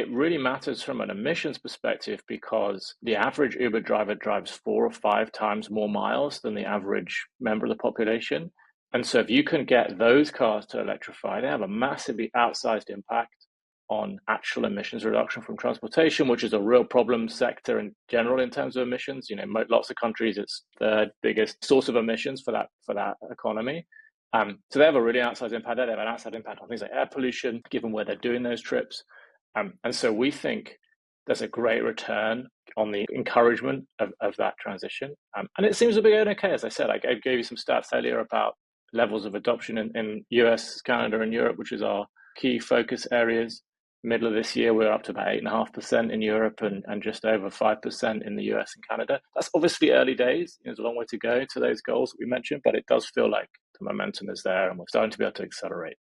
it really matters from an emissions perspective because the average Uber driver drives 4 or 5 times more miles than the average member of the population. And so if you can get those cars to electrify, they have a massively outsized impact on actual emissions reduction from transportation, which is a real problem sector in general in terms of emissions. Lots of countries, it's the biggest source of emissions for that economy. So they have a really outsized impact there. They have an outsized impact on things like air pollution, given where they're doing those trips. And so we think there's a great return on the encouragement of that transition. And it seems to be going okay. As I said, I gave you some stats earlier about levels of adoption in US, Canada, and Europe, which is our key focus areas. Middle of this year, we're up to about 8.5% in Europe and just over 5% in the US and Canada. That's obviously early days. There's a long way to go to those goals that we mentioned, but it does feel like the momentum is there and we're starting to be able to accelerate.